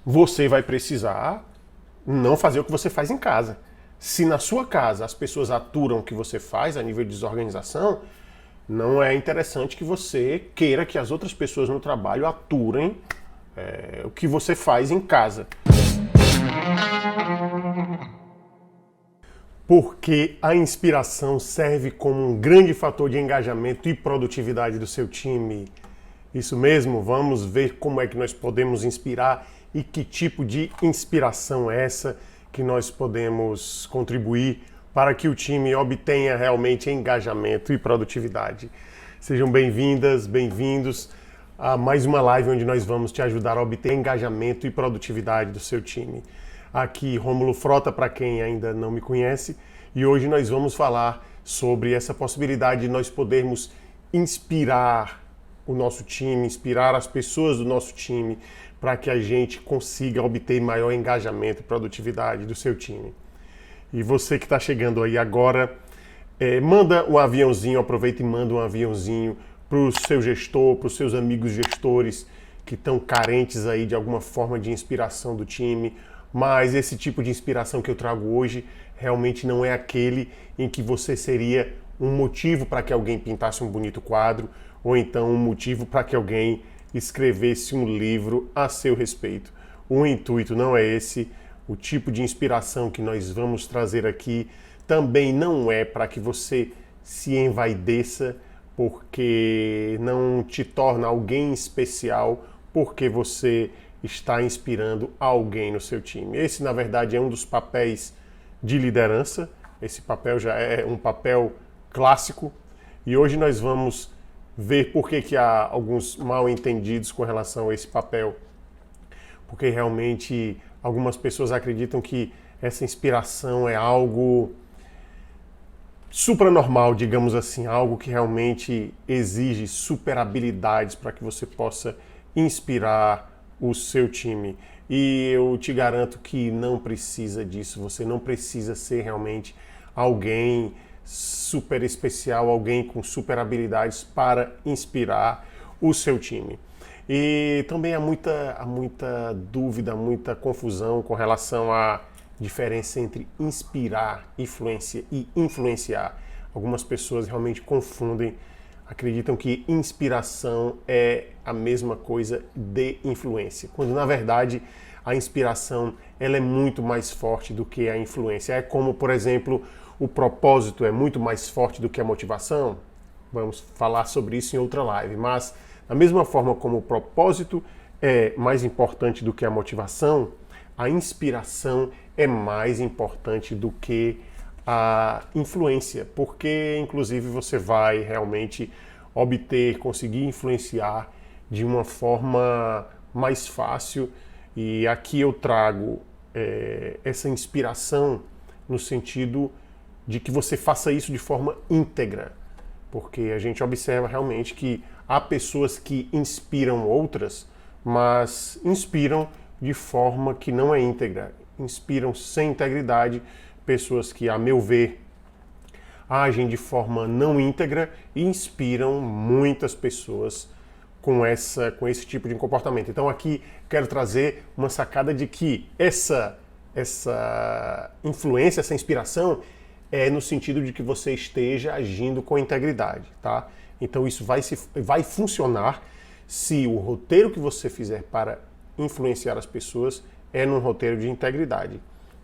você vai precisar não fazer o que você faz em casa. Se na sua casa as pessoas aturam o que você faz a nível de desorganização, não é interessante que você queira que as outras pessoas no trabalho aturem o que você faz em casa. Porque a inspiração serve como um grande fator de engajamento e produtividade do seu time. Isso mesmo, vamos ver como é que nós podemos inspirar e que tipo de inspiração é essa que nós podemos contribuir para que o time obtenha realmente engajamento e produtividade. Sejam bem-vindas, bem-vindos a mais uma live onde nós vamos te ajudar a obter engajamento e produtividade do seu time. Aqui, Rômulo Frota, para quem ainda não me conhece, e hoje nós vamos falar sobre essa possibilidade de nós podermos inspirar o nosso time, inspirar as pessoas do nosso time, para que a gente consiga obter maior engajamento e produtividade do seu time. E você que está chegando aí agora, manda um aviãozinho, aproveita e manda um aviãozinho para o seu gestor, para os seus amigos gestores que estão carentes aí de alguma forma de inspiração do time, mas esse tipo de inspiração que eu trago hoje realmente não é aquele em que você seria um motivo para que alguém pintasse um bonito quadro ou então um motivo para que alguém escrevesse um livro a seu respeito. O intuito não é esse. O tipo de inspiração que nós vamos trazer aqui também não é para que você se envaideça, porque não te torna alguém especial, porque você está inspirando alguém no seu time. Esse, na verdade, é um dos papéis de liderança. Esse papel já é um papel clássico. E hoje nós vamos ver por que há alguns mal entendidos com relação a esse papel. Porque realmente algumas pessoas acreditam que essa inspiração é algo supranormal, digamos assim, algo que realmente exige super habilidades para que você possa inspirar o seu time. E eu te garanto que não precisa disso, você não precisa ser realmente alguém super especial, alguém com super habilidades para inspirar o seu time. E também há muita dúvida, muita confusão com relação à diferença entre inspirar, influência e influenciar. Algumas pessoas realmente confundem, acreditam que inspiração é a mesma coisa de influência, quando na verdade a inspiração ela é muito mais forte do que a influência. É como, por exemplo, o propósito é muito mais forte do que a motivação. Vamos falar sobre isso em outra live, mas da mesma forma como o propósito é mais importante do que a motivação, a inspiração é mais importante do que a influência, porque inclusive você vai realmente conseguir influenciar de uma forma mais fácil. E aqui eu trago essa inspiração no sentido de que você faça isso de forma íntegra, porque a gente observa realmente que há pessoas que inspiram outras, mas inspiram de forma que não é íntegra, inspiram sem integridade, pessoas que, a meu ver, agem de forma não íntegra e inspiram muitas pessoas com esse tipo de comportamento. Então aqui quero trazer uma sacada de que essa influência, essa inspiração é no sentido de que você esteja agindo com integridade, tá? Então isso vai funcionar se o roteiro que você fizer para influenciar as pessoas é num roteiro de integridade.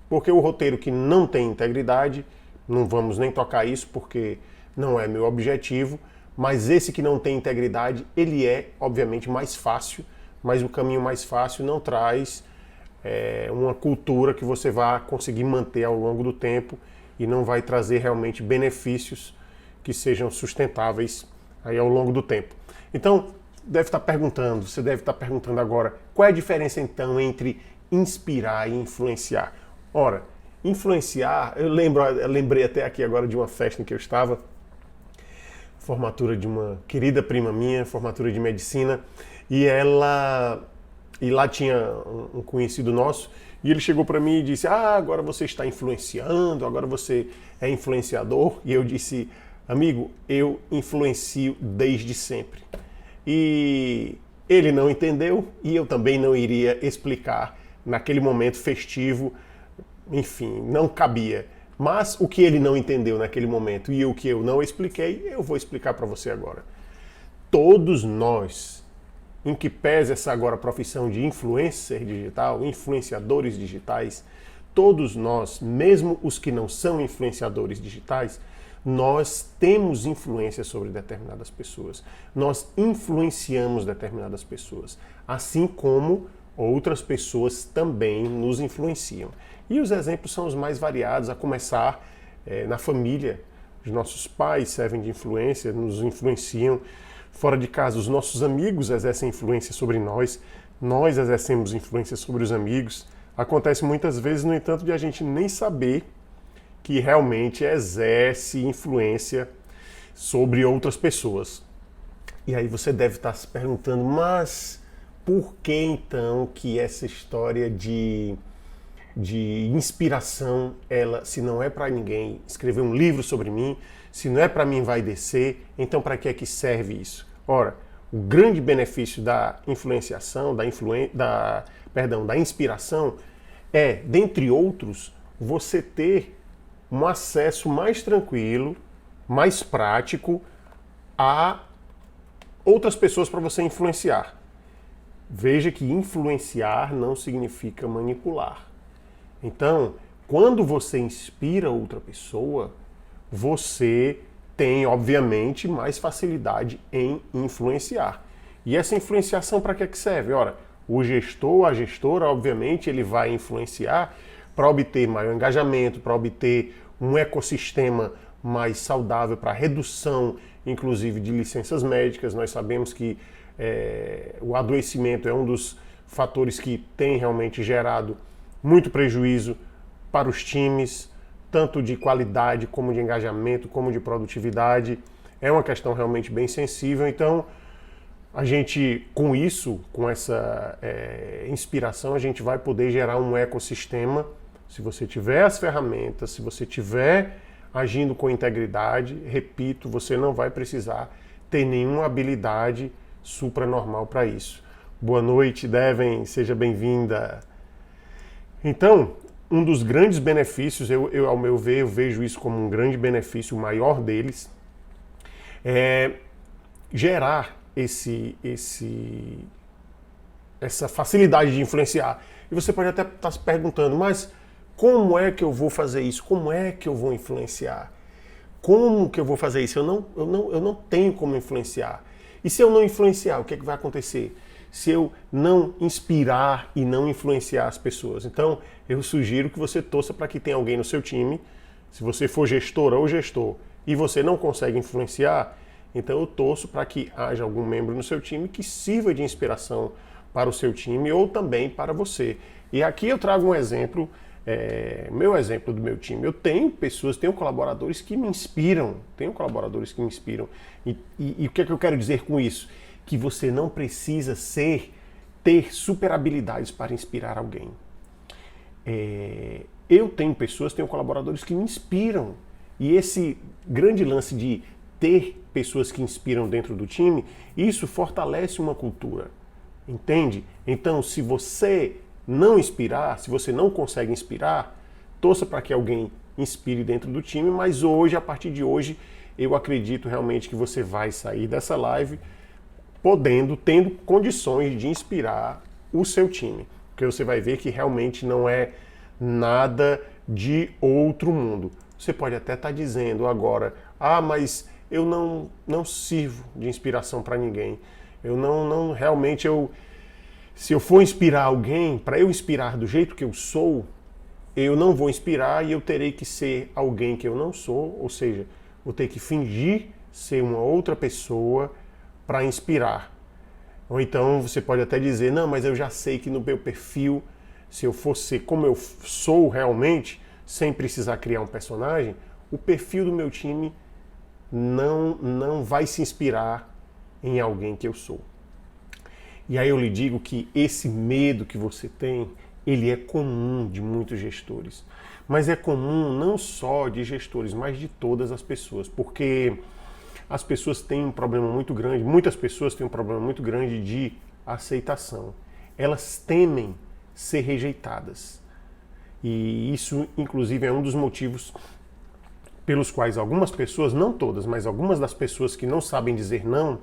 Porque o roteiro que não tem integridade, não vamos nem tocar isso porque não é meu objetivo, mas esse que não tem integridade, ele é, obviamente, mais fácil, mas o caminho mais fácil não traz uma cultura que você vai conseguir manter ao longo do tempo e não vai trazer realmente benefícios que sejam sustentáveis aí ao longo do tempo. Então, você deve estar perguntando agora, qual é a diferença então entre inspirar e influenciar? Ora, influenciar, eu lembrei até aqui agora de uma festa em que eu estava, formatura de uma querida prima minha, formatura de medicina, e lá tinha um conhecido nosso, e ele chegou para mim e disse: agora você está influenciando, agora você é influenciador. E eu disse: amigo, eu influencio desde sempre. E ele não entendeu, e eu também não iria explicar naquele momento festivo, enfim, não cabia. Mas o que ele não entendeu naquele momento e o que eu não expliquei, eu vou explicar para você agora. Todos nós, em que pese essa agora profissão de influencer digital, influenciadores digitais, todos nós, mesmo os que não são influenciadores digitais, nós temos influência sobre determinadas pessoas. Nós influenciamos determinadas pessoas, assim como outras pessoas também nos influenciam. E os exemplos são os mais variados, a começar na família. Os nossos pais servem de influência, nos influenciam. Fora de casa, os nossos amigos exercem influência sobre nós exercemos influência sobre os amigos. Acontece muitas vezes, no entanto, de a gente nem saber que realmente exerce influência sobre outras pessoas. E aí você deve estar se perguntando, mas por que então que essa história de inspiração, ela, se não é para ninguém escrever um livro sobre mim, se não é para mim vai descer, então para que é que serve isso? Ora, o grande benefício da influenciação, da inspiração é, dentre outros, você ter um acesso mais tranquilo, mais prático a outras pessoas para você influenciar. Veja que influenciar não significa manipular. Então, quando você inspira outra pessoa, você tem, obviamente, mais facilidade em influenciar. E essa influenciação para que serve? Ora, o gestor, a gestora, obviamente, ele vai influenciar para obter maior engajamento, para obter um ecossistema mais saudável, para redução, inclusive, de licenças médicas. Nós sabemos que o adoecimento é um dos fatores que tem realmente gerado muito prejuízo para os times, tanto de qualidade, como de engajamento, como de produtividade. É uma questão realmente bem sensível. Então, a gente, com isso, com essa inspiração, a gente vai poder gerar um ecossistema. Se você tiver as ferramentas, se você tiver agindo com integridade, repito, você não vai precisar ter nenhuma habilidade supranormal para isso. Boa noite, Devem, seja bem-vinda. Então, um dos grandes benefícios, ao meu ver, eu vejo isso como um grande benefício, o maior deles, é gerar essa facilidade de influenciar. E você pode até estar se perguntando, mas como é que eu vou fazer isso? Como é que eu vou influenciar? Como que eu vou fazer isso? Eu não tenho como influenciar. E se eu não influenciar, o que é que vai acontecer? Se eu não inspirar e não influenciar as pessoas. Então, eu sugiro que você torça para que tenha alguém no seu time. Se você for gestora ou gestor e você não consegue influenciar, então eu torço para que haja algum membro no seu time que sirva de inspiração para o seu time ou também para você. E aqui eu trago um exemplo, meu exemplo do meu time. Eu tenho colaboradores que me inspiram. E o que é que eu quero dizer com isso? Que você não precisa ter super habilidades para inspirar alguém. Eu tenho colaboradores que me inspiram. E esse grande lance de ter pessoas que inspiram dentro do time, isso fortalece uma cultura. Entende? Então, se você não inspirar, se você não consegue inspirar, torça para que alguém inspire dentro do time, mas hoje, a partir de hoje, eu acredito realmente que você vai sair dessa live tendo condições de inspirar o seu time. Porque você vai ver que realmente não é nada de outro mundo. Você pode até estar dizendo agora, mas eu não sirvo de inspiração para ninguém. Se eu for inspirar alguém, para eu inspirar do jeito que eu sou, eu não vou inspirar e eu terei que ser alguém que eu não sou, ou seja, vou ter que fingir ser uma outra pessoa para inspirar. Ou então você pode até dizer, não, mas eu já sei que no meu perfil, se eu fosse como eu sou realmente, sem precisar criar um personagem, o perfil do meu time não vai se inspirar em alguém que eu sou. E aí eu lhe digo que esse medo que você tem, ele é comum de muitos gestores. Mas é comum não só de gestores, mas de todas as pessoas, porque as pessoas têm um problema muito grande, muitas pessoas têm um problema muito grande de aceitação. Elas temem ser rejeitadas. E isso, inclusive, é um dos motivos pelos quais algumas pessoas, não todas, mas algumas das pessoas que não sabem dizer não,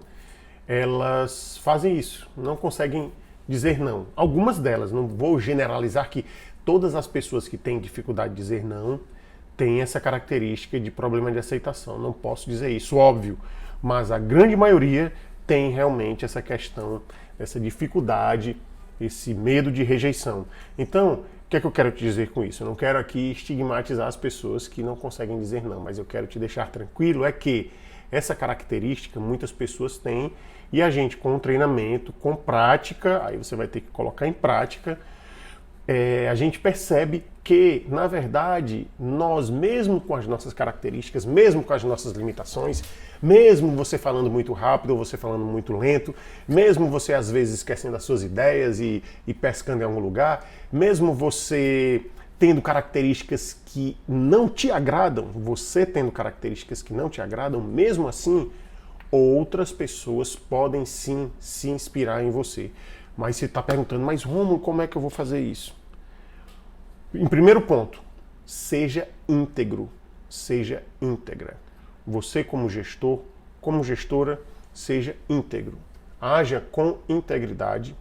elas fazem isso, não conseguem dizer não. Algumas delas, não vou generalizar que todas as pessoas que têm dificuldade de dizer não têm essa característica de problema de aceitação. Não posso dizer isso, óbvio, mas a grande maioria tem realmente essa questão, essa dificuldade, esse medo de rejeição. Então, o que é que eu quero te dizer com isso? Eu não quero aqui estigmatizar as pessoas que não conseguem dizer não, mas eu quero te deixar tranquilo, é que essa característica muitas pessoas têm e a gente com treinamento, com prática, aí você vai ter que colocar em prática, a gente percebe que, na verdade, nós mesmo com as nossas características, mesmo com as nossas limitações, mesmo você falando muito rápido ou você falando muito lento, mesmo você às vezes esquecendo as suas ideias e pescando em algum lugar, mesmo você tendo características que não te agradam, você tendo características que não te agradam, mesmo assim, outras pessoas podem sim se inspirar em você. Mas você está perguntando, mas Rômulo, como é que eu vou fazer isso? Em primeiro ponto, seja íntegro, seja íntegra. Você como gestor, como gestora, seja íntegro. Haja com integridade.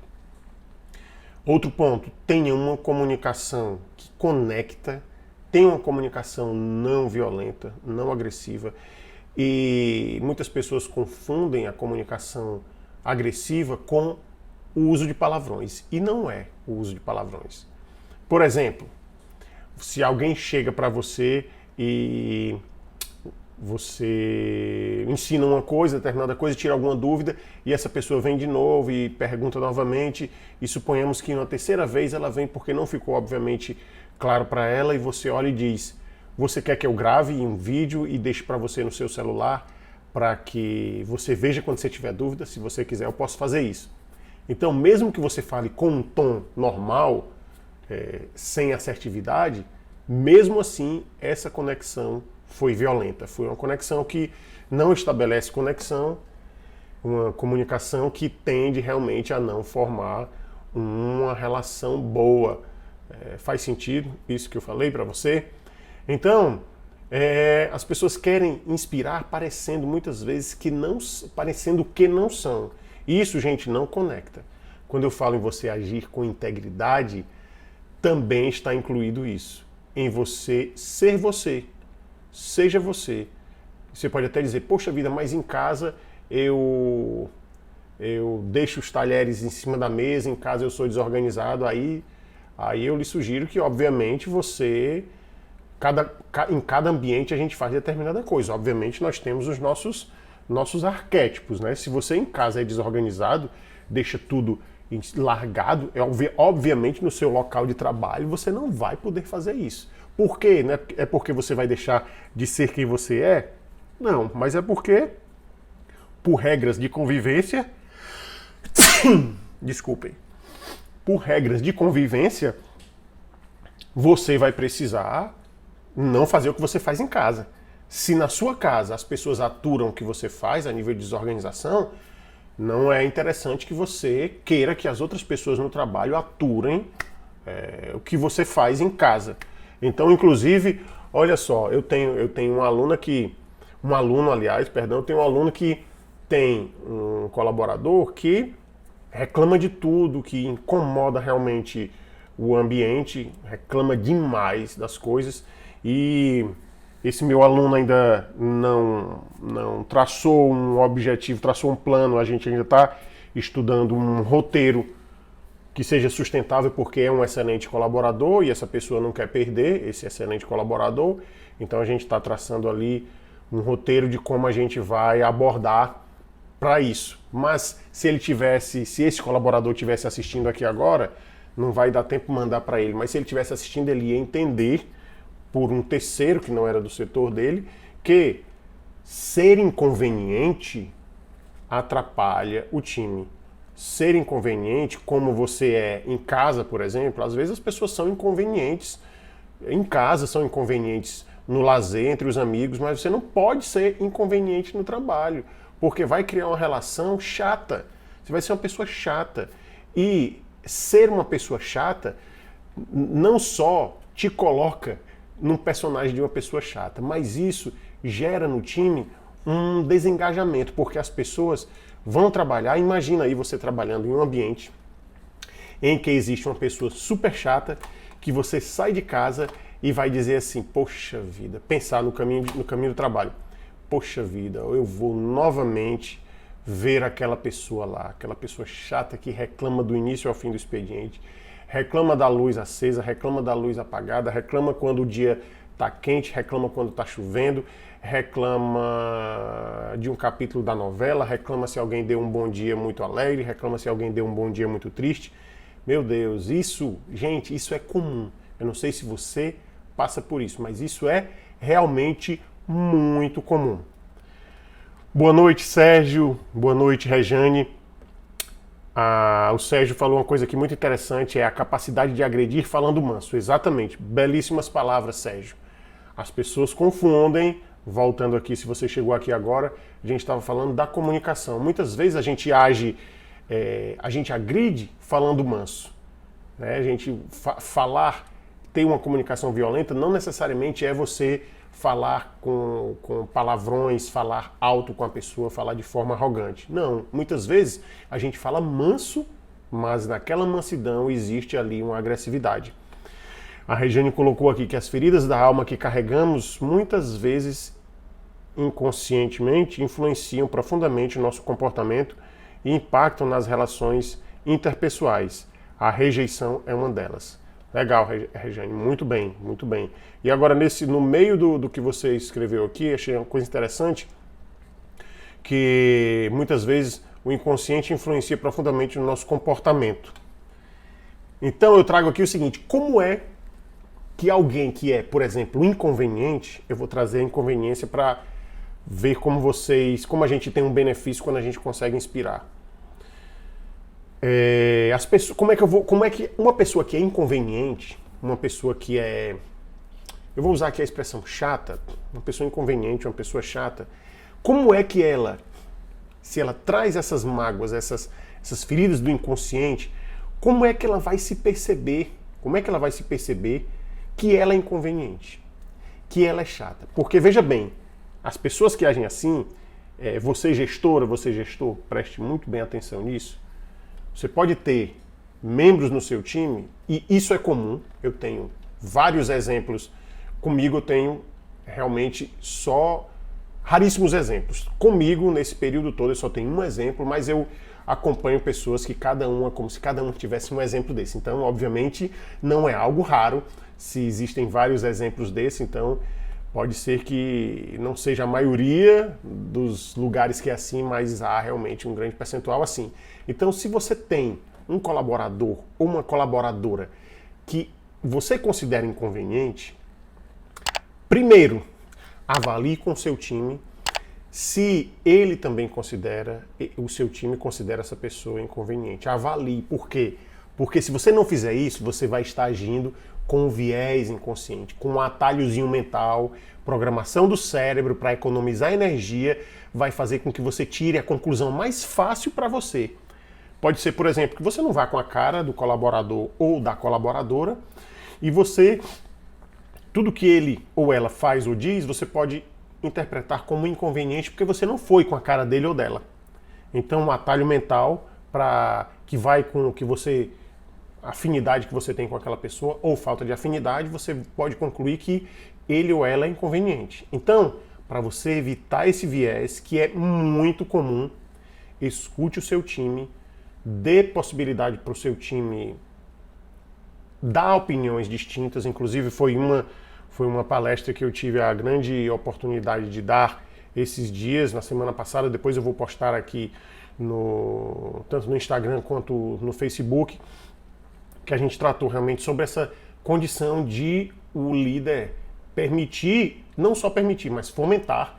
Outro ponto, tenha uma comunicação que conecta, tenha uma comunicação não violenta, não agressiva. E muitas pessoas confundem a comunicação agressiva com o uso de palavrões. E não é o uso de palavrões. Por exemplo, se alguém chega para você e você ensina uma coisa, determinada coisa, tira alguma dúvida e essa pessoa vem de novo e pergunta novamente e suponhamos que na terceira vez ela vem porque não ficou obviamente claro para ela e você olha e diz: você quer que eu grave um vídeo e deixe para você no seu celular para que você veja quando você tiver dúvida? Se você quiser, eu posso fazer isso. Então, mesmo que você fale com um tom normal, sem assertividade, mesmo assim, essa conexão foi violenta. Foi uma conexão que não estabelece conexão, uma comunicação que tende realmente a não formar uma relação boa. Faz sentido isso que eu falei para você? Então, as pessoas querem inspirar parecendo muitas vezes parecendo que não são. Isso, gente, não conecta. Quando eu falo em você agir com integridade, também está incluído isso. Em você ser você. Seja você. Você pode até dizer, poxa vida, mas em casa eu deixo os talheres em cima da mesa, em casa eu sou desorganizado, aí eu lhe sugiro que, obviamente, você... em cada ambiente a gente faz determinada coisa. Obviamente nós temos os nossos arquétipos, né? Se você em casa é desorganizado, deixa tudo largado, obviamente no seu local de trabalho você não vai poder fazer isso. Por quê? Né? É porque você vai deixar de ser quem você é? Não, mas é porque, por regras de convivência, desculpem, por regras de convivência, você vai precisar não fazer o que você faz em casa. Se na sua casa as pessoas aturam o que você faz a nível de desorganização, não é interessante que você queira que as outras pessoas no trabalho aturem o que você faz em casa. Então, inclusive, olha só, eu tenho uma aluna que... eu tenho um aluno que tem um colaborador que reclama de tudo, que incomoda realmente o ambiente, reclama demais das coisas e esse meu aluno ainda não traçou um objetivo, traçou um plano, a gente ainda está estudando um roteiro que seja sustentável porque é um excelente colaborador e essa pessoa não quer perder esse excelente colaborador, então a gente está traçando ali um roteiro de como a gente vai abordar para isso. Mas se esse colaborador estivesse assistindo aqui agora, não vai dar tempo de mandar para ele, mas se ele estivesse assistindo, ele ia entender por um terceiro que não era do setor dele, que ser inconveniente atrapalha o time. Ser inconveniente, como você é em casa, por exemplo, às vezes as pessoas são inconvenientes em casa, são inconvenientes no lazer, entre os amigos, mas você não pode ser inconveniente no trabalho, porque vai criar uma relação chata. Você vai ser uma pessoa chata. E ser uma pessoa chata não só te coloca num personagem de uma pessoa chata, mas isso gera no time um desengajamento, porque as pessoas vão trabalhar. Imagina aí você trabalhando em um ambiente em que existe uma pessoa super chata, que você sai de casa e vai dizer assim, poxa vida, pensar no caminho do trabalho, poxa vida, eu vou novamente ver aquela pessoa lá, aquela pessoa chata que reclama do início ao fim do expediente, reclama da luz acesa, reclama da luz apagada, reclama quando o dia está quente, reclama quando está chovendo, reclama de um capítulo da novela, reclama se alguém deu um bom dia muito alegre, reclama se alguém deu um bom dia muito triste. Meu Deus, isso, gente, isso é comum. Eu não sei se você passa por isso, mas isso é realmente muito comum. Boa noite, Sérgio. Boa noite, Rejane. O Sérgio falou uma coisa aqui muito interessante, é a capacidade de agredir falando manso. Exatamente, belíssimas palavras, Sérgio. As pessoas confundem, voltando aqui, se você chegou aqui agora, a gente estava falando da comunicação. Muitas vezes a gente agride falando manso. Né? A gente ter uma comunicação violenta não necessariamente é você falar com palavrões, falar alto com a pessoa, falar de forma arrogante. Não, muitas vezes a gente fala manso, mas naquela mansidão existe ali uma agressividade. A Regiane colocou aqui que as feridas da alma que carregamos muitas vezes inconscientemente influenciam profundamente o nosso comportamento e impactam nas relações interpessoais. A rejeição é uma delas. Legal, Regiane, muito bem, muito bem. E agora, no meio do que você escreveu aqui, achei uma coisa interessante, que muitas vezes o inconsciente influencia profundamente no nosso comportamento. Então eu trago aqui o seguinte, como é que alguém que é, por exemplo, inconveniente, eu vou trazer a inconveniência para ver como a gente tem um benefício quando a gente consegue inspirar. Como é que uma pessoa que é inconveniente, uma pessoa que é, eu vou usar aqui a expressão chata, uma pessoa inconveniente, uma pessoa chata, como é que ela, se ela traz essas mágoas, essas feridas do inconsciente, como é que ela vai se perceber? Como é que ela vai se perceber que ela é inconveniente, que ela é chata? Porque veja bem, as pessoas que agem assim, você gestora, você gestor, preste muito bem atenção nisso. Você pode ter membros no seu time, e isso é comum, eu tenho vários exemplos, comigo eu tenho realmente só raríssimos exemplos. Comigo, nesse período todo, eu só tenho um exemplo, mas eu acompanho pessoas que como se cada um tivesse um exemplo desse. Então, obviamente, não é algo raro, se existem vários exemplos desse, então pode ser que não seja a maioria dos lugares que é assim, mas há realmente um grande percentual assim. Então, se você tem um colaborador ou uma colaboradora que você considera inconveniente, primeiro, avalie com o seu time se ele também o seu time considera essa pessoa inconveniente. Avalie. Por quê? Porque se você não fizer isso, você vai estar agindo com viés inconsciente, com um atalhozinho mental, programação do cérebro para economizar energia, vai fazer com que você tire a conclusão mais fácil para você. Pode ser, por exemplo, que você não vá com a cara do colaborador ou da colaboradora e tudo que ele ou ela faz ou diz, você pode interpretar como inconveniente porque você não foi com a cara dele ou dela. Então, um atalho mental que vai com o que afinidade que você tem com aquela pessoa ou falta de afinidade, você pode concluir que ele ou ela é inconveniente. Então, para você evitar esse viés, que é muito comum, escute o seu time, dê possibilidade para o seu time dar opiniões distintas. Inclusive, foi uma palestra que eu tive a grande oportunidade de dar esses dias, na semana passada. Depois eu vou postar aqui tanto no Instagram quanto no Facebook, que a gente tratou realmente sobre essa condição de o líder não só permitir, mas fomentar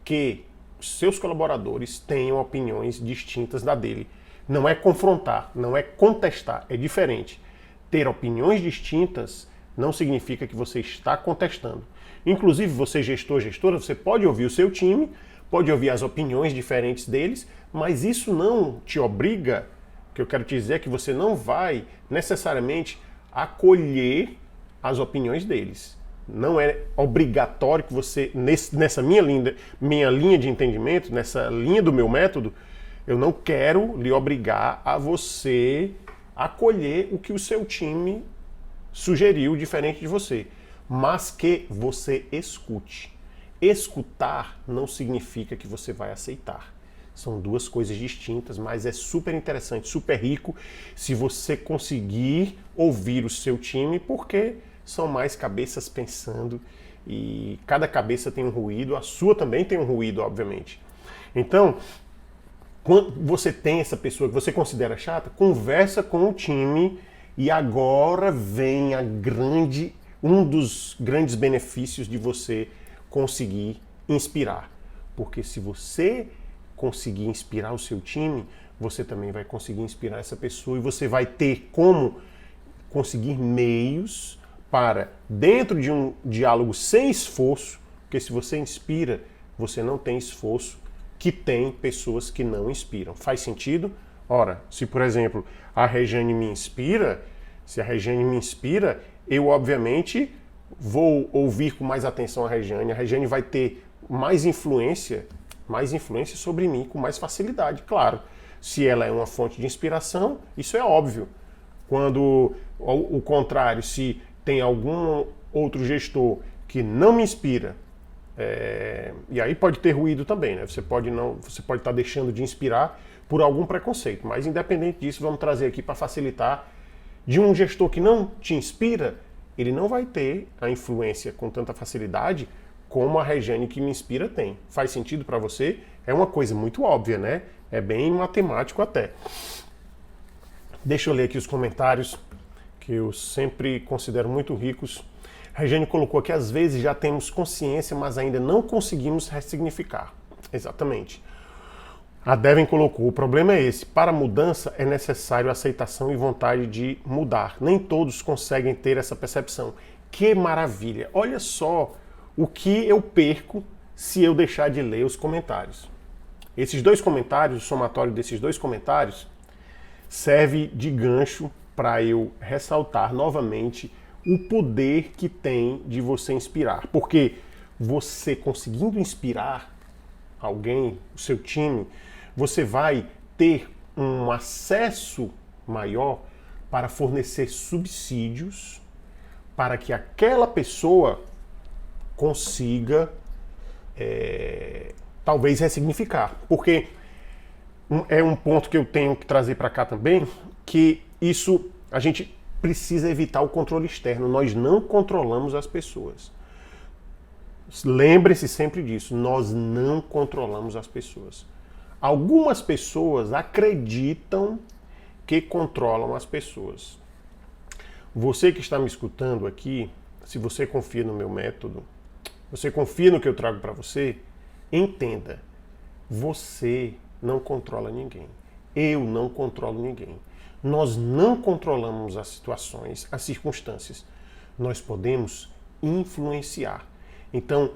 que seus colaboradores tenham opiniões distintas da dele. Não é confrontar, não é contestar, é diferente. Ter opiniões distintas não significa que você está contestando. Inclusive, você gestor, gestora, você pode ouvir o seu time, pode ouvir as opiniões diferentes deles, mas isso não te obriga O que eu quero te dizer é que você não vai necessariamente acolher as opiniões deles. Não é obrigatório que você, nessa minha linha de entendimento, nessa linha do meu método, eu não quero lhe obrigar a você acolher o que o seu time sugeriu diferente de você, mas que você escute. Escutar não significa que você vai aceitar. São duas coisas distintas, mas é super interessante, super rico se você conseguir ouvir o seu time, porque são mais cabeças pensando e cada cabeça tem um ruído, a sua também tem um ruído, obviamente. Então, quando você tem essa pessoa que você considera chata, conversa com o time e agora vem um dos grandes benefícios de você conseguir inspirar. Porque se você conseguir inspirar o seu time, você também vai conseguir inspirar essa pessoa e você vai ter como conseguir meios para, dentro de um diálogo sem esforço, porque se você inspira, você não tem esforço, que tem pessoas que não inspiram. Faz sentido? Ora, se por exemplo a Regiane me inspira, eu obviamente vou ouvir com mais atenção a Regiane vai ter mais influência sobre mim com mais facilidade, claro. Se ela é uma fonte de inspiração, isso é óbvio. Quando o contrário, se tem algum outro gestor que não me inspira, e aí pode ter ruído também, né? Você pode estar deixando de inspirar por algum preconceito, mas independente disso, vamos trazer aqui para facilitar. De um gestor que não te inspira, ele não vai ter a influência com tanta facilidade como a Regiane que me inspira tem. Faz sentido para você? É uma coisa muito óbvia, né? É bem matemático até. Deixa eu ler aqui os comentários, que eu sempre considero muito ricos. A Regiane colocou que às vezes já temos consciência, mas ainda não conseguimos ressignificar. Exatamente. A Devin colocou, o problema é esse, para a mudança é necessário aceitação e vontade de mudar. Nem todos conseguem ter essa percepção. Que maravilha! Olha só o que eu perco se eu deixar de ler os comentários. Esses dois comentários, o somatório desses dois comentários, serve de gancho para eu ressaltar novamente o poder que tem de você inspirar. Porque você conseguindo inspirar alguém, o seu time, você vai ter um acesso maior para fornecer subsídios para que aquela pessoa consiga talvez ressignificar. Porque é um ponto que eu tenho que trazer para cá também, que isso a gente precisa evitar o controle externo. Nós não controlamos as pessoas. Lembre-se sempre disso, nós não controlamos as pessoas. Algumas pessoas acreditam que controlam as pessoas. Você que está me escutando aqui, se você confia no meu método, você confia no que eu trago para você, entenda, você não controla ninguém. Eu não controlo ninguém. Nós não controlamos as situações, as circunstâncias. Nós podemos influenciar. Então,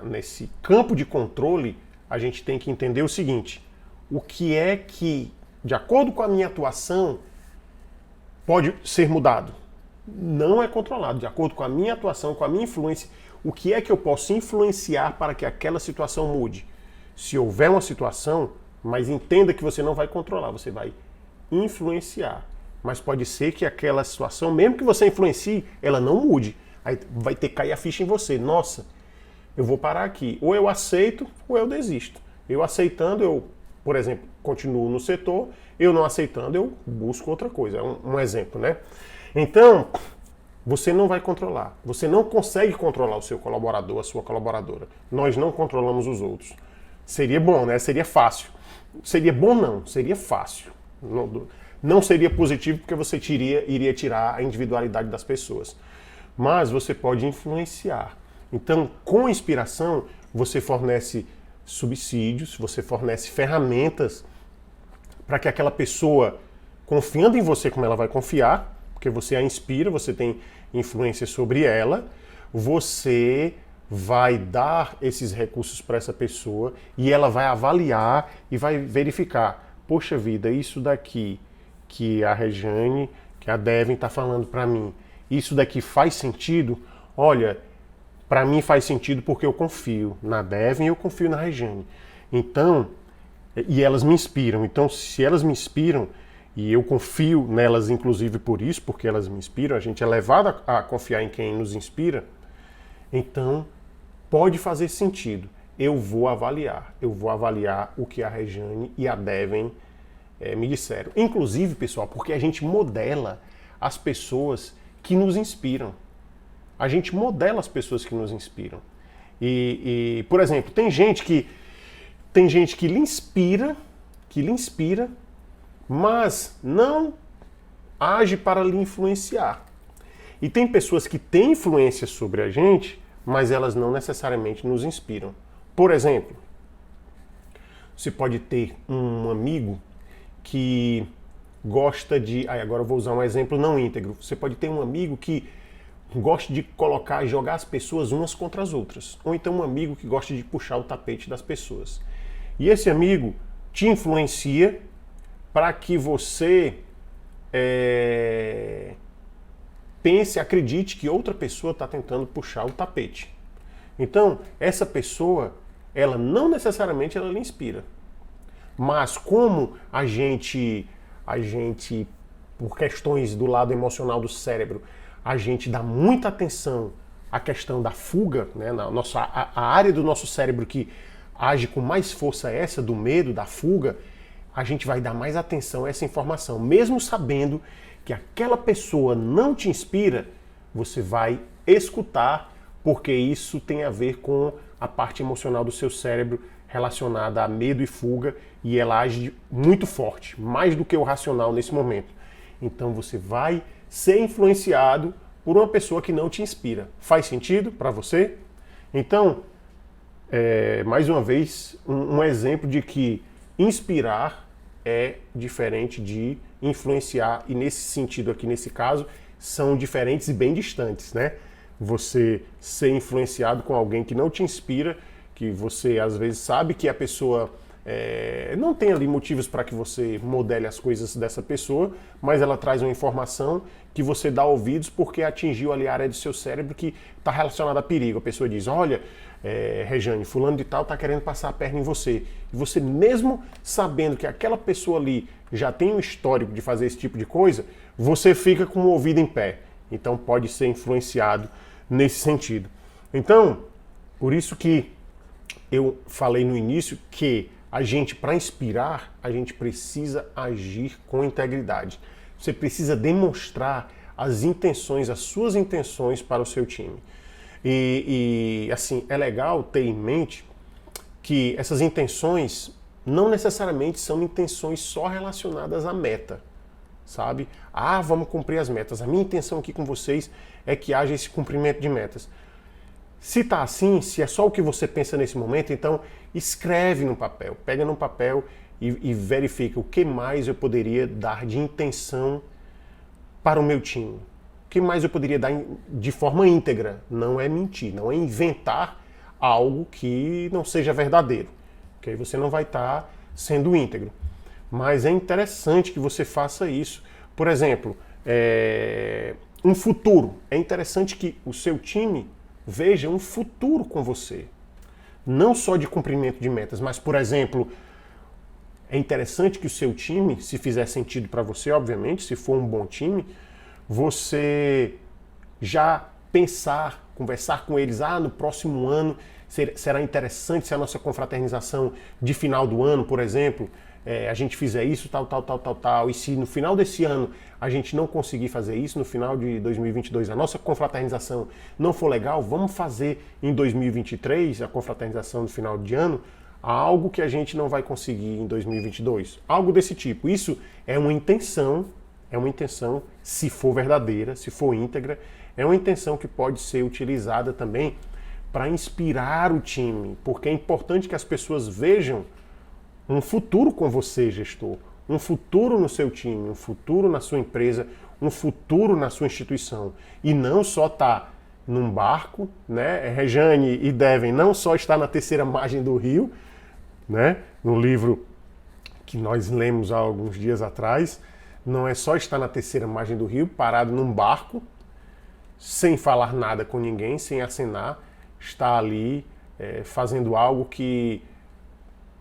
nesse campo de controle, a gente tem que entender o seguinte: o que é que, de acordo com a minha atuação, pode ser mudado? Não é controlado. De acordo com a minha atuação, com a minha influência, o que é que eu posso influenciar para que aquela situação mude? Se houver uma situação, mas entenda que você não vai controlar, você vai influenciar. Mas pode ser que aquela situação, mesmo que você influencie, ela não mude. Aí vai ter que cair a ficha em você. Nossa, eu vou parar aqui. Ou eu aceito, ou eu desisto. Eu aceitando, eu, por exemplo, continuo no setor. Eu não aceitando, eu busco outra coisa. É um exemplo, né? Então, você não vai controlar. Você não consegue controlar o seu colaborador, a sua colaboradora. Nós não controlamos os outros. Seria bom, né? Seria fácil. Seria bom não, seria fácil. Não seria positivo porque você iria tirar a individualidade das pessoas. Mas você pode influenciar. Então, com inspiração, você fornece subsídios, você fornece ferramentas para que aquela pessoa, confiando em você como ela vai confiar, porque você a inspira, você tem influência sobre ela, você vai dar esses recursos para essa pessoa e ela vai avaliar e vai verificar. poxa vida, isso daqui que a Rejane, que a Devin está falando para mim, isso daqui faz sentido? Olha, para mim faz sentido porque eu confio na Devin e eu confio na Rejane. Então, e elas me inspiram. Então, se elas me inspiram, e eu confio nelas inclusive por isso, porque elas me inspiram, a gente é levado a confiar em quem nos inspira, então pode fazer sentido. Eu vou avaliar o que a Rejane e a Devin me disseram. Inclusive, pessoal, porque a gente modela as pessoas que nos inspiram. A gente modela as pessoas que nos inspiram. Por exemplo, tem gente que lhe inspira, mas não age para lhe influenciar. E tem pessoas que têm influência sobre a gente, mas elas não necessariamente nos inspiram. Por exemplo, você pode ter um amigo que gosta de... agora eu vou usar um exemplo não íntegro. Você pode ter um amigo que gosta de jogar as pessoas umas contra as outras. Ou então um amigo que gosta de puxar o tapete das pessoas. E esse amigo te influencia para que você pense, acredite que outra pessoa está tentando puxar o tapete. Então, essa pessoa, ela não necessariamente ela lhe inspira. Mas como a gente, por questões do lado emocional do cérebro, a gente dá muita atenção à questão da fuga, né? A área do nosso cérebro que age com mais força é essa do medo, da fuga, a gente vai dar mais atenção a essa informação. Mesmo sabendo que aquela pessoa não te inspira, você vai escutar, porque isso tem a ver com a parte emocional do seu cérebro relacionada a medo e fuga, e ela age muito forte, mais do que o racional nesse momento. Então você vai ser influenciado por uma pessoa que não te inspira. Faz sentido para você? Então, mais uma vez, um exemplo de que inspirar é diferente de influenciar, e nesse sentido aqui, nesse caso, são diferentes e bem distantes, né? Você ser influenciado com alguém que não te inspira, que você às vezes sabe que a pessoa não tem ali motivos para que você modele as coisas dessa pessoa, mas ela traz uma informação que você dá ouvidos porque atingiu ali a área do seu cérebro que está relacionada a perigo. A pessoa diz, olha, Rejane, fulano de tal está querendo passar a perna em você. E você mesmo sabendo que aquela pessoa ali já tem um histórico de fazer esse tipo de coisa, você fica com o ouvido em pé. Então pode ser influenciado nesse sentido. Então, por isso que eu falei no início que a gente, para inspirar, a gente precisa agir com integridade. Você precisa demonstrar as intenções, as suas intenções para o seu time. Assim, é legal ter em mente que essas intenções não necessariamente são intenções só relacionadas à meta, sabe? Vamos cumprir as metas. A minha intenção aqui com vocês é que haja esse cumprimento de metas. Se tá assim, se é só o que você pensa nesse momento, então escreve no papel, pega no papel e verifica o que mais eu poderia dar de intenção para o meu time. O que mais eu poderia dar de forma íntegra. Não é mentir, não é inventar algo que não seja verdadeiro. Okay? Você não vai estar sendo íntegro. Mas é interessante que você faça isso. Por exemplo, um futuro. É interessante que o seu time veja um futuro com você. Não só de cumprimento de metas, mas, por exemplo, é interessante que o seu time, se fizer sentido para você, obviamente, se for um bom time, você já pensar, conversar com eles, no próximo ano será interessante se a nossa confraternização de final do ano, por exemplo, a gente fizer isso, tal, e se no final desse ano a gente não conseguir fazer isso, no final de 2022 a nossa confraternização não for legal, vamos fazer em 2023 a confraternização no final de ano, algo que a gente não vai conseguir em 2022, algo desse tipo. Isso é uma intenção, se for verdadeira, se for íntegra, é uma intenção que pode ser utilizada também para inspirar o time, porque é importante que as pessoas vejam um futuro com você, gestor, um futuro no seu time, um futuro na sua empresa, um futuro na sua instituição. E não só estar num barco, né? Rejane e Devin não só está na terceira margem do rio, né? No livro que nós lemos há alguns dias atrás, não é só estar na terceira margem do rio, parado num barco, sem falar nada com ninguém, sem acenar, está ali fazendo algo que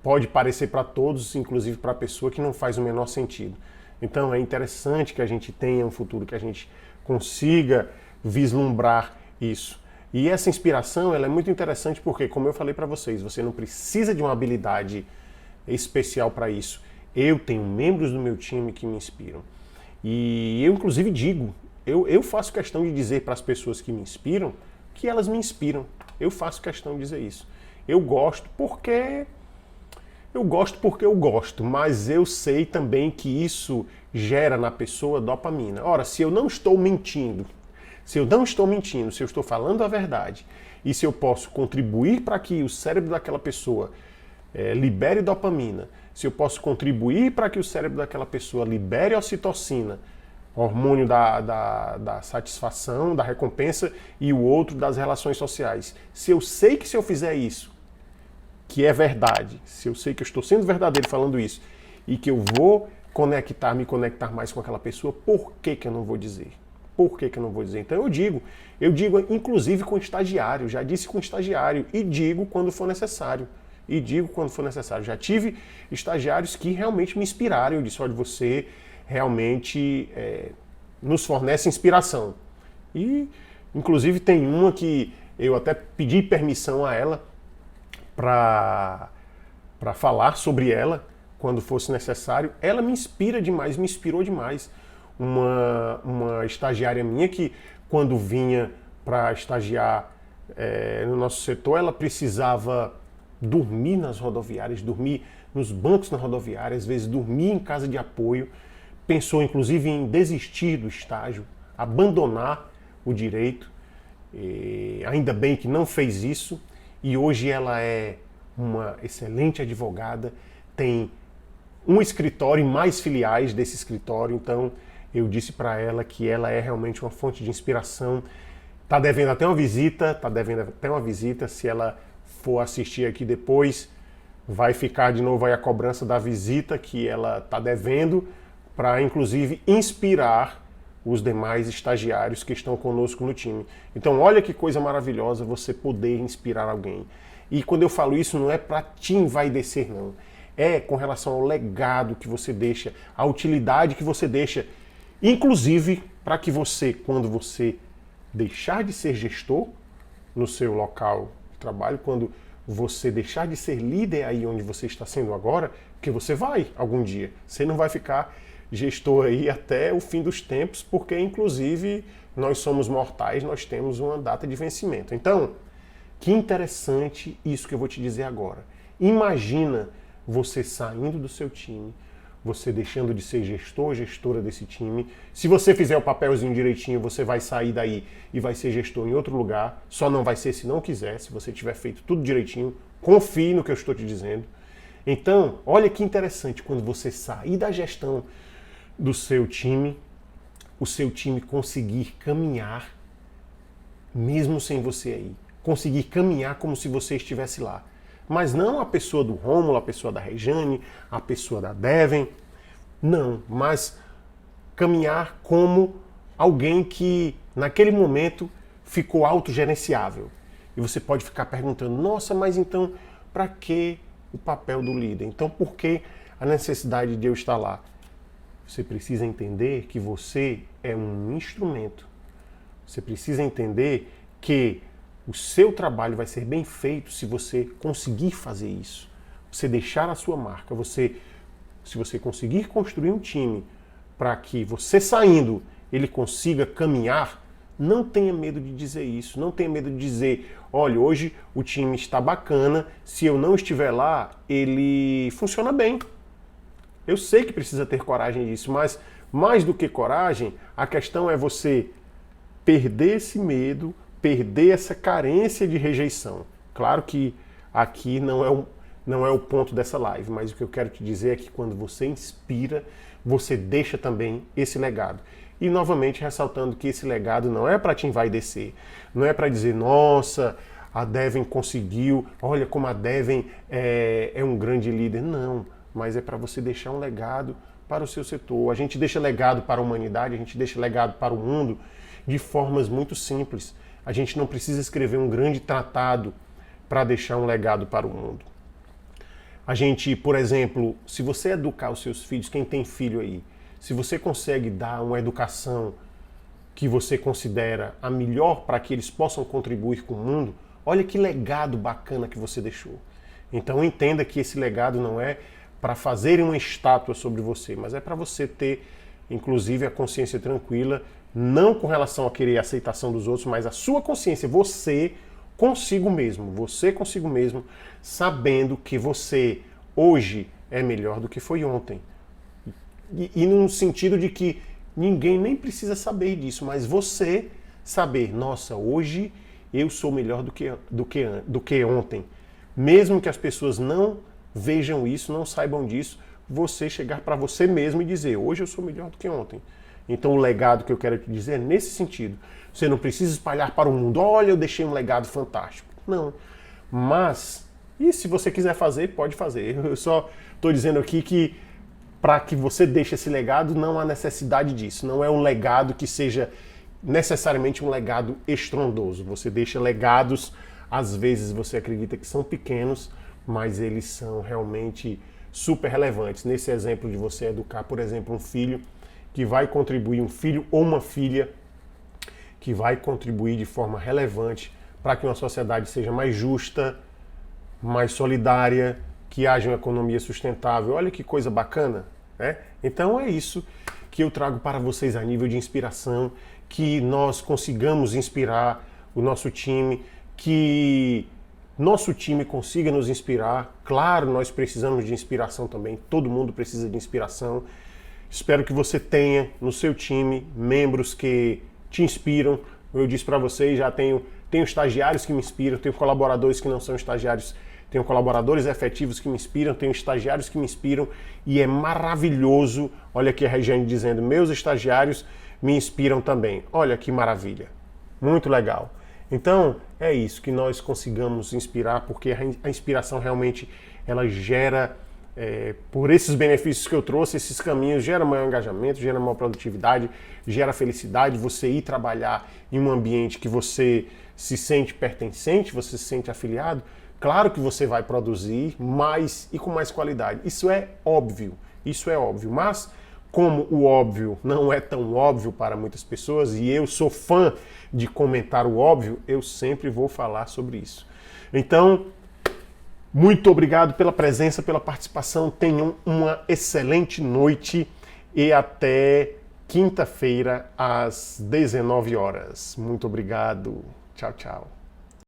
pode parecer para todos, inclusive para a pessoa, que não faz o menor sentido. Então é interessante que a gente tenha um futuro, que a gente consiga vislumbrar isso. E essa inspiração ela é muito interessante porque, como eu falei para vocês, você não precisa de uma habilidade especial para isso. Eu tenho membros do meu time que me inspiram. E eu, inclusive, digo, eu faço questão de dizer para as pessoas que me inspiram que elas me inspiram. Eu faço questão de dizer isso. Eu gosto porque eu gosto, mas eu sei também que isso gera na pessoa dopamina. Ora, se eu não estou mentindo, se eu estou falando a verdade, e se eu posso contribuir para que o cérebro daquela pessoa libere dopamina, se eu posso contribuir para que o cérebro daquela pessoa libere ocitocina, hormônio da satisfação, da recompensa, e o outro das relações sociais. Se eu sei que se eu fizer isso, que é verdade, se eu sei que eu estou sendo verdadeiro falando isso, e que eu vou me conectar mais com aquela pessoa, por que eu não vou dizer? Por que eu não vou dizer? Então eu digo inclusive com estagiário, já disse com estagiário, e digo quando for necessário. Já tive estagiários que realmente me inspiraram. Eu disse, olha, você realmente nos fornece inspiração. E, inclusive, tem uma que eu até pedi permissão a ela para falar sobre ela quando fosse necessário. Ela me inspira demais, me inspirou demais. Uma estagiária minha que, quando vinha para estagiar no nosso setor, ela precisava dormir nas rodoviárias, dormir nos bancos na rodoviária, às vezes dormir em casa de apoio. Pensou, inclusive, em desistir do estágio, abandonar o direito. Ainda bem que não fez isso. E hoje ela é uma excelente advogada, tem um escritório e mais filiais desse escritório. Então, eu disse para ela que ela é realmente uma fonte de inspiração. Está devendo até uma visita, se ela for assistir aqui depois, vai ficar de novo aí a cobrança da visita que ela está devendo, para inclusive inspirar os demais estagiários que estão conosco no time. Então olha que coisa maravilhosa você poder inspirar alguém. E quando eu falo isso, não é para te envaidecer, não. É com relação ao legado que você deixa, a utilidade que você deixa, inclusive para que você, quando você deixar de ser gestor no seu local de trabalho, quando você deixar de ser líder aí onde você está sendo agora, porque você vai algum dia, você não vai ficar gestor aí até o fim dos tempos, porque inclusive nós somos mortais, nós temos uma data de vencimento. Então, que interessante isso que eu vou te dizer agora. Imagina você saindo do seu time, você deixando de ser gestor, gestora desse time. Se você fizer o papelzinho direitinho, você vai sair daí e vai ser gestor em outro lugar. Só não vai ser se não quiser, se você tiver feito tudo direitinho. Confie no que eu estou te dizendo. Então, olha que interessante, quando você sair da gestão do seu time, o seu time conseguir caminhar, mesmo sem você aí. Conseguir caminhar como se você estivesse lá. Mas não a pessoa do Rômulo, a pessoa da Rejane, a pessoa da Devon. Não, mas caminhar como alguém que naquele momento ficou autogerenciável. E você pode ficar perguntando, nossa, mas então para que o papel do líder? Então por que a necessidade de eu estar lá? Você precisa entender que você é um instrumento. Você precisa entender que o seu trabalho vai ser bem feito se você conseguir fazer isso. Você deixar a sua marca. Se você conseguir construir um time para que você saindo, ele consiga caminhar, não tenha medo de dizer isso. Não tenha medo de dizer, olha, hoje o time está bacana, se eu não estiver lá, ele funciona bem. Eu sei que precisa ter coragem disso, mas mais do que coragem, a questão é você perder esse medo, perder essa carência de rejeição. Claro que aqui não é o ponto dessa live, mas o que eu quero te dizer é que quando você inspira, você deixa também esse legado. E novamente ressaltando que esse legado não é para te envaidecer, não é para dizer, nossa, a Devon conseguiu, olha como a Devon é um grande líder. Não, mas é para você deixar um legado para o seu setor. A gente deixa legado para a humanidade, a gente deixa legado para o mundo de formas muito simples. A gente não precisa escrever um grande tratado para deixar um legado para o mundo. A gente, por exemplo, se você educar os seus filhos, quem tem filho aí, se você consegue dar uma educação que você considera a melhor para que eles possam contribuir com o mundo, olha que legado bacana que você deixou. Então entenda que esse legado não é para fazerem uma estátua sobre você, mas é para você ter, inclusive, a consciência tranquila, não com relação a querer a aceitação dos outros, mas a sua consciência, você consigo mesmo, sabendo que você hoje é melhor do que foi ontem. E num sentido de que ninguém nem precisa saber disso, mas você saber, nossa, hoje eu sou melhor do que ontem. Mesmo que as pessoas não vejam isso, não saibam disso, você chegar para você mesmo e dizer, hoje eu sou melhor do que ontem. Então o legado que eu quero te dizer é nesse sentido. Você não precisa espalhar para o mundo, olha, eu deixei um legado fantástico. Não. Mas, e se você quiser fazer, pode fazer. Eu só estou dizendo aqui que para que você deixe esse legado, não há necessidade disso. Não é um legado que seja necessariamente um legado estrondoso. Você deixa legados, às vezes você acredita que são pequenos, mas eles são realmente super relevantes. Nesse exemplo de você educar, por exemplo, um filho que vai contribuir, um filho ou uma filha que vai contribuir de forma relevante para que uma sociedade seja mais justa, mais solidária, que haja uma economia sustentável. Olha que coisa bacana, né? Então é isso que eu trago para vocês a nível de inspiração, que nós consigamos inspirar o nosso time, que nosso time consiga nos inspirar. Claro, nós precisamos de inspiração também, todo mundo precisa de inspiração. Espero que você tenha no seu time membros que te inspiram. Eu disse para vocês, já tenho estagiários que me inspiram, tenho colaboradores que não são estagiários, tenho colaboradores efetivos que me inspiram, tenho estagiários que me inspiram e é maravilhoso. Olha aqui a Regiane dizendo, meus estagiários me inspiram também. Olha que maravilha, muito legal. Então é isso, que nós consigamos inspirar, porque a inspiração realmente ela gera, por esses benefícios que eu trouxe, esses caminhos, gera maior engajamento, gera maior produtividade, gera felicidade, você ir trabalhar em um ambiente que você se sente pertencente, você se sente afiliado, claro que você vai produzir mais e com mais qualidade. Isso é óbvio, mas como o óbvio não é tão óbvio para muitas pessoas, e eu sou fã de comentar o óbvio, eu sempre vou falar sobre isso. Então, muito obrigado pela presença, pela participação. Tenham uma excelente noite e até quinta-feira às 19 horas. Muito obrigado. Tchau, tchau.